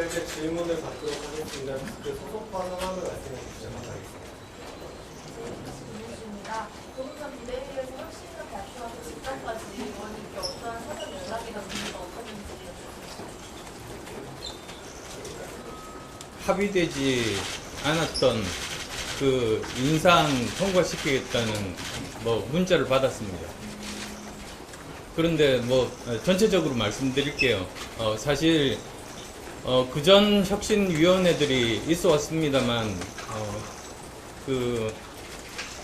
간단하게 질문을 받도록 하겠습니다. 그 소속과 상황을 말씀해 주시면 감사하겠습니다. 질문입니다. 조금 전 비대위에서 혁신을 발표하기 직전까지 의원님께 어떠한 사전 연락이나 문의가 없었는지 합의되지 않았던 그 인상 통과시키겠다는 문자를 받았습니다. 그런데 전체적으로 말씀드릴게요. 사실 그전 혁신위원회들이 있어 왔습니다만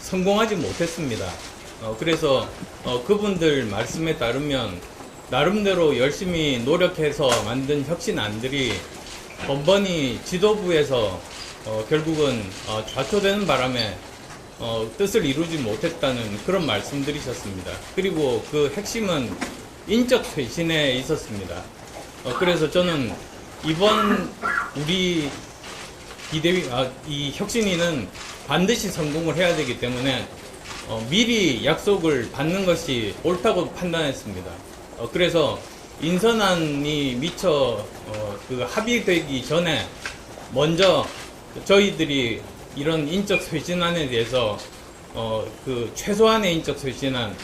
성공하지 못했습니다. 그래서 그분들 말씀에 따르면 나름대로 열심히 노력해서 만든 혁신안들이 번번이 지도부에서 결국은 좌초되는 바람에 뜻을 이루지 못했다는 그런 말씀들이셨습니다. 그리고 그 핵심은 인적 쇄신에 있었습니다. 그래서 저는 이번 우리 비대위, 이 혁신위는 반드시 성공을 해야 되기 때문에 미리 약속을 받는 것이 옳다고 판단했습니다. 그래서 인선안이 미처 합의되기 전에 먼저 저희들이 이런 인적 쇄신안에 대해서 최소한의 인적 쇄신안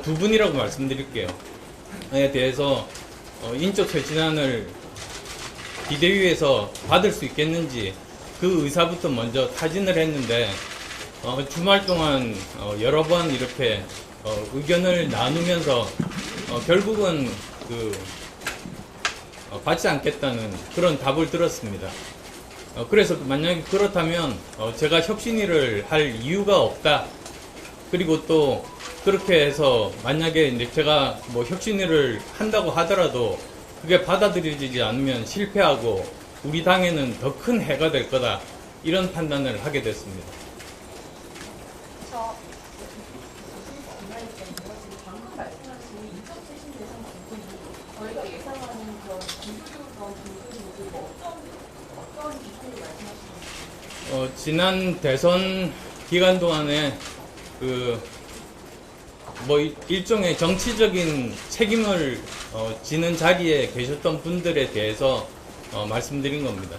두 분이라고 말씀드릴게요. 에 대해서 인적 쇄신안을 비대위에서 받을 수 있겠는지 그 의사부터 먼저 타진을 했는데 주말 동안 여러 번 이렇게 의견을 나누면서 결국은 받지 않겠다는 그런 답을 들었습니다. 그래서 만약에 그렇다면 제가 혁신위를 할 이유가 없다. 그리고 또 그렇게 해서 만약에 이제 제가 혁신위를 한다고 하더라도 그게 받아들여지지 않으면 실패하고 우리 당에는 더 큰 해가 될 거다. 이런 판단을 하게 됐습니다. 방금 말씀하신 인적 쇄신 대상 부분이 저희가 예상하는 그런 기술적으로 어떤 기술을 말씀하시는 지난 대선 기간 동안에 일종의 정치적인 책임을 지는 자리에 계셨던 분들에 대해서 말씀드린 겁니다.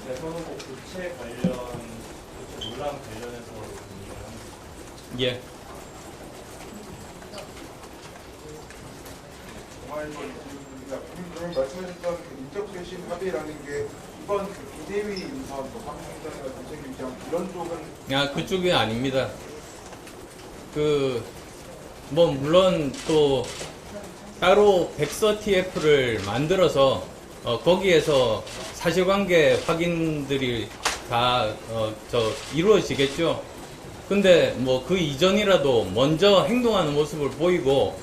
대선 후보 교체 논란 관련해서 예. 그럼 말씀하셨던 인적 쇄신 합의라는 게 이번 비대위 인선, 황영선이나 정책위장 이런 쪽은 그쪽이 아닙니다. 물론 또 따로 백서 TF를 만들어서 거기에서 사실관계 확인들이 다 이루어지겠죠. 근데 그 이전이라도 먼저 행동하는 모습을 보이고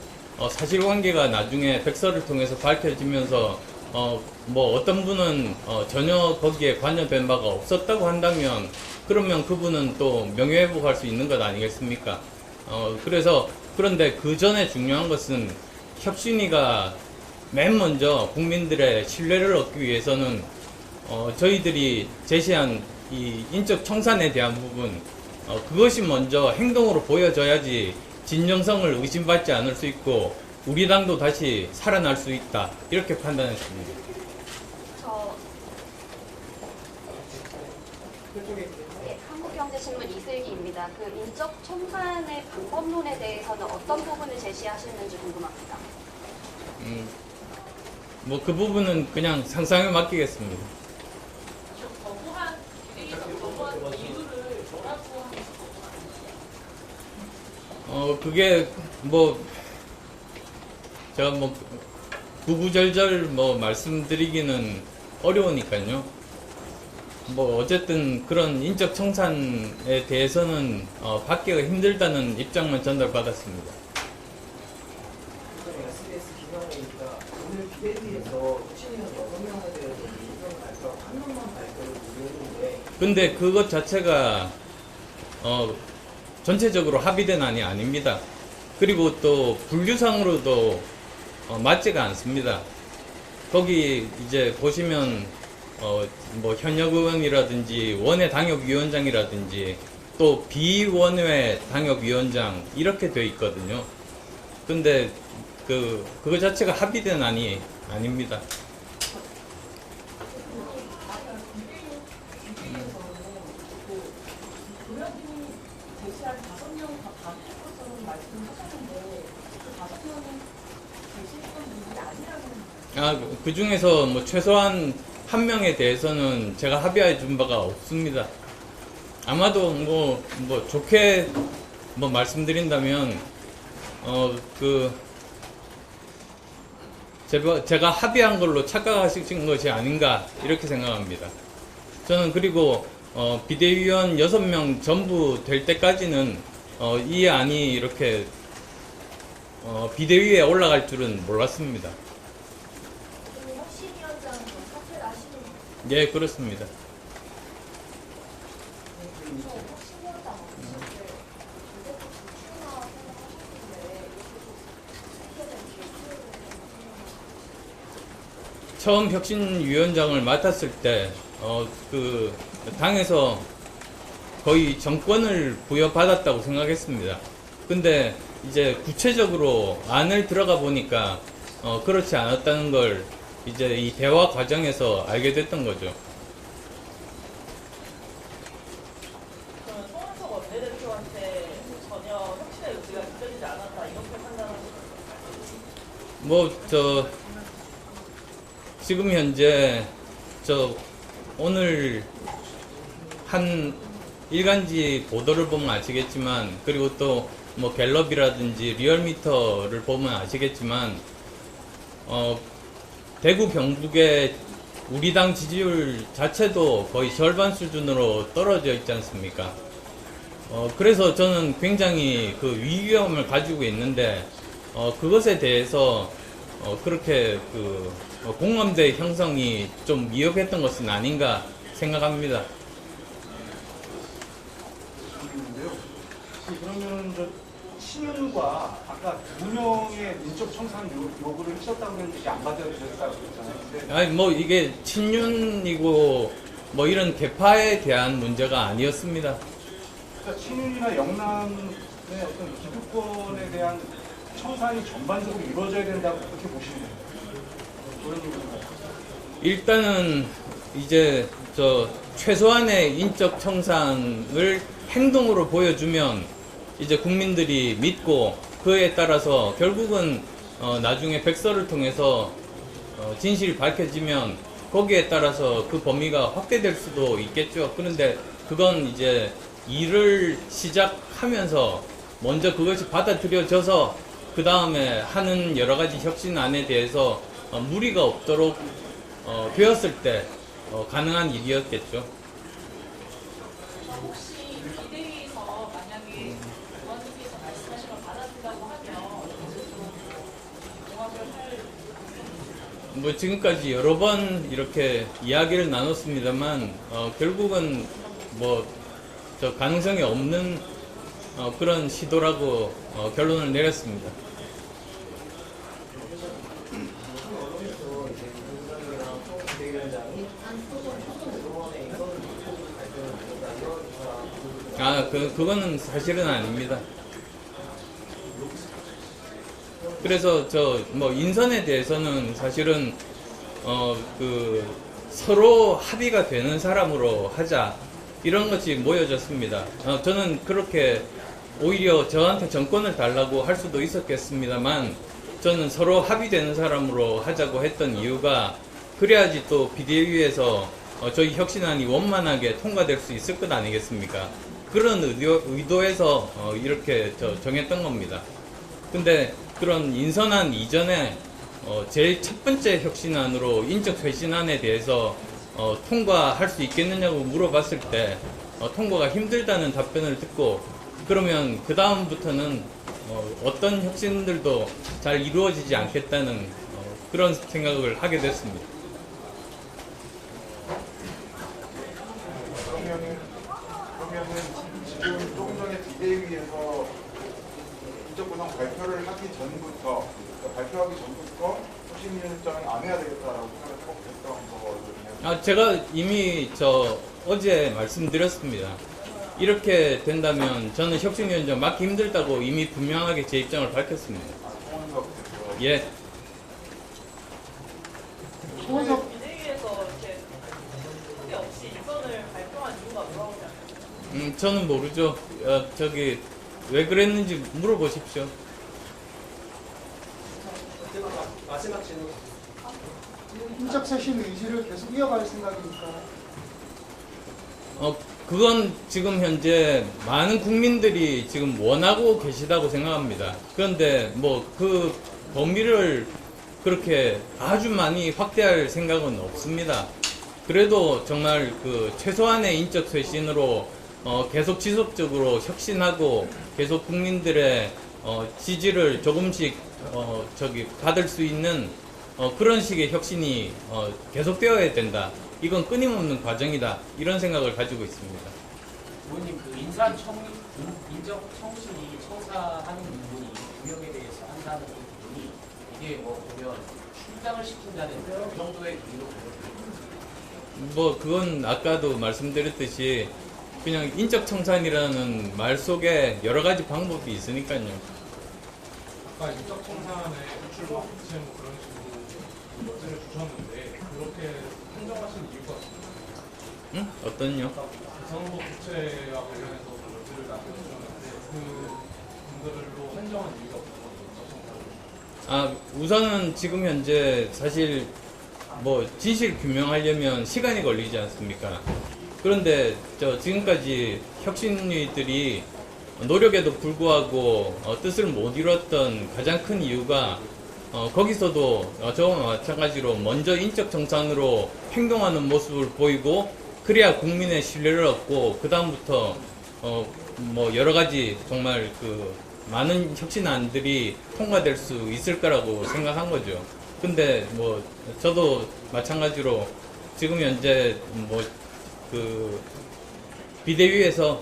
사실관계가 나중에 백서를 통해서 밝혀지면서 어떤 분은 전혀 거기에 관여된 바가 없었다고 한다면 그러면 그분은 또 명예회복할 수 있는 것 아니겠습니까? 그런데 그 전에 중요한 것은 혁신위가 맨 먼저 국민들의 신뢰를 얻기 위해서는 저희들이 제시한 이 인적 청산에 대한 부분 그것이 먼저 행동으로 보여져야지 진정성을 의심받지 않을 수 있고 우리 당도 다시 살아날 수 있다 이렇게 판단했습니다. 한국경제신문 이슬기입니다. 그 인적 청산의 방법론에 대해서는 어떤 부분을 제시하시는지 궁금합니다. 그 부분은 그냥 상상에 맡기겠습니다. 그게 제가 구구절절 말씀드리기는 어려우니까요. 어쨌든 그런 인적 청산에 대해서는 받기가 힘들다는 입장만 전달받았습니다. SBS 김영호입니다. 오늘 비대위에서 혁신위원 6명에 대해서 의견을 발표하고 한 명만 발표를 무효했는데 근데 그것 자체가 전체적으로 합의된 안이 아닙니다. 그리고 또 분류상으로도 맞지가 않습니다. 거기 이제 보시면 현역 의원이라든지 원외 당협위원장이라든지 또 비원외 당협위원장 이렇게 돼 있거든요. 근데 그거 자체가 합의된 안이 아닙니다. 의원님이 제시한 5명 다 받을 것처럼 말씀하셨는데 그 5명은 제시했던 분들이 아니라는 그 중에서 뭐 최소한 한 명에 대해서는 제가 합의해 준 바가 없습니다. 아마도 뭐 좋게 뭐 말씀드린다면, 제가 합의한 걸로 착각하신 것이 아닌가, 이렇게 생각합니다. 저는 그리고, 비대위원 6명 전부 될 때까지는, 이 안이 이렇게, 비대위에 올라갈 줄은 몰랐습니다. 혁신위원장은 사퇴를 하시는 거예요? 예, 그렇습니다. 혁신위원장 없으실 때 무조건 불출마 생각하셨는데 이렇게 된 계기를 처음 혁신위원장을 맡았을 때, 당에서 거의 정권을 부여받았다고 생각했습니다. 근데 이제 구체적으로 안을 들어가 보니까, 그렇지 않았다는 걸 이제 이 대화 과정에서 알게 됐던 거죠. 그러면 송원석 원내대표한테 전혀 혁신의 의지가 느껴지지 않았다 이렇게 판단하시는 거예요? 지금 현재 오늘 한 일간지 보도를 보면 아시겠지만, 그리고 또 뭐 갤럽이라든지 리얼미터를 보면 아시겠지만, 대구 경북의 우리 당 지지율 자체도 거의 절반 수준으로 떨어져 있지 않습니까? 그래서 저는 굉장히 그 위기감을 가지고 있는데, 그것에 대해서 그렇게 공감대 형성이 좀 미흡했던 것은 아닌가 생각합니다. 그러면 친윤과 아까 2명의 인적 청산 요구를 하셨다고 했는데 이게 안 받아들였다고 그랬잖아요. 아니 뭐 이게 친윤이고 뭐 이런 계파에 대한 문제가 아니었습니다. 그러니까 친윤이나 영남의 어떤 기득권에 대한 청산이 전반적으로 이루어져야 된다고 그렇게 보시는 거예요. 그런 얘기인가요? 일단은 이제 최소한의 인적 청산을 행동으로 보여주면 이제 국민들이 믿고 그에 따라서 결국은 나중에 백서를 통해서 진실이 밝혀지면 거기에 따라서 그 범위가 확대될 수도 있겠죠. 그런데 그건 이제 일을 시작하면서 먼저 그것이 받아들여져서 그 다음에 하는 여러 가지 혁신안에 대해서 무리가 없도록 되었을 때 가능한 일이었겠죠. 혹시 비대위에서 만약에 의원님께서 말씀하신 걸 받아들인다고 하면 좀 종합을 할 뭐 지금까지 여러 번 이렇게 이야기를 나눴습니다만 결국은 뭐 가능성이 없는 그런 시도라고 결론을 내렸습니다. 언론에서 이제 위원장이랑 비대위원장이 초선 의원의 인선을 놓고 발표를 드렸다 이런 그거는 사실은 아닙니다. 그래서 뭐 인선에 대해서는 사실은 서로 합의가 되는 사람으로 하자 이런 것이 모여졌습니다. 저는 그렇게 오히려 저한테 정권을 달라고 할 수도 있었겠습니다만 저는 서로 합의되는 사람으로 하자고 했던 이유가 그래야지 또 비대위에서 저희 혁신안이 원만하게 통과될 수 있을 것 아니겠습니까? 그런 의도에서 이렇게 정했던 겁니다. 근데 그런 인선안 이전에 제일 첫 번째 혁신안으로 인적쇄신안에 대해서 통과할 수 있겠느냐고 물어봤을 때 통과가 힘들다는 답변을 듣고 그러면 그 다음부터는 어떤 혁신들도 잘 이루어지지 않겠다는 그런 생각을 하게 됐습니다. 그러면은 지금 조금 전에 비대위에서 인적구성 발표를 하기 전부터 발표하기 전부터 혁신위원장은 안 해야 되겠다라고 생각을 꼭 했던 거거든요. 제가 이미 어제 말씀드렸습니다. 이렇게 된다면 저는 혁신위원장 맡기 힘들다고 이미 분명하게 제 입장을 밝혔습니다. 송원석 대표 예. 오늘 비대위에서 이렇게 크게 없이 인선을 발표한 이유가 뭐라고 생각하세요? 저는 모르죠. 저기 왜 그랬는지 물어보십시오. 마지막 질문. 인적 쇄신 의지를 계속 이어갈 생각입니까? 그건 지금 현재 많은 국민들이 지금 원하고 계시다고 생각합니다. 그런데 뭐 그 범위를 그렇게 아주 많이 확대할 생각은 없습니다. 그래도 정말 그 최소한의 인적 쇄신으로 계속 지속적으로 혁신하고 계속 국민들의 지지를 조금씩 받을 수 있는 그런 식의 혁신이 계속되어야 된다. 이건 끊임없는 과정이다. 이런 생각을 가지고 있습니다. 의원님, 그 인적 청신이 청사하는 부분이 구역에 대해서 한다는 부분이 이게 뭐 보면 출당을 시킨다는 그 정도의 의미로 보거든요. 뭐 그건 아까도 말씀드렸듯이 그냥 인적 청산이라는 말 속에 여러 가지 방법이 있으니까요. 아까 인적 청산의 호출과 부채 뭐 그런 식으로 여지를 주셨는데 그렇게 판정하신 이유가 있습니까? 응? 어떤요? 대선후보 부채와 관련해서 여지를 남겨주셨는데 그 분들로 한정한 이유가 없어서 우선은 지금 현재 사실 뭐 진실 규명하려면 시간이 걸리지 않습니까? 그런데 지금까지 혁신위들이 노력에도 불구하고 뜻을 못 이뤘던 가장 큰 이유가 거기서도 저와 마찬가지로 먼저 인적 정산으로 행동하는 모습을 보이고 그래야 국민의 신뢰를 얻고 그 다음부터 뭐 여러 가지 정말 그 많은 혁신안들이 통과될 수 있을 거라고 생각한 거죠. 근데 뭐 저도 마찬가지로 지금 현재 뭐 그 비대위에서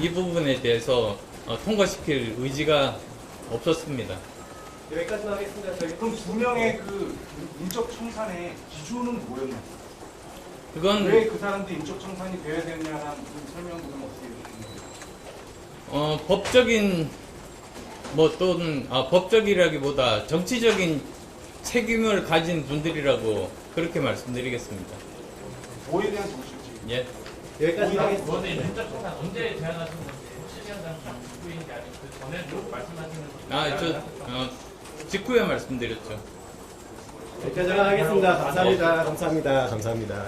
이 부분에 대해서 통과시킬 의지가 없었습니다. 여기까지만 하겠습니다. 저희 그럼 두 명의 그 인적 청산의 기준은 뭐였나요? 그건 왜 그 사람들이 인적 청산이 되어야 되느냐는 그 설명 부분 어떻게 해주시나요? 법적인 뭐 또는 법적이라기보다 정치적인 책임을 가진 분들이라고 그렇게 말씀드리겠습니다. 뭐에 대한 정치적 예. 여기까지만 하겠습니다. 의원님, 인적 청산 언제 제안하신 건지 혁신위원장 직후인지 아니면 그 전에 말씀하시는 직후에 말씀드렸죠. 여기까지만 하겠습니다. 감사합니다. 감사합니다. 감사합니다.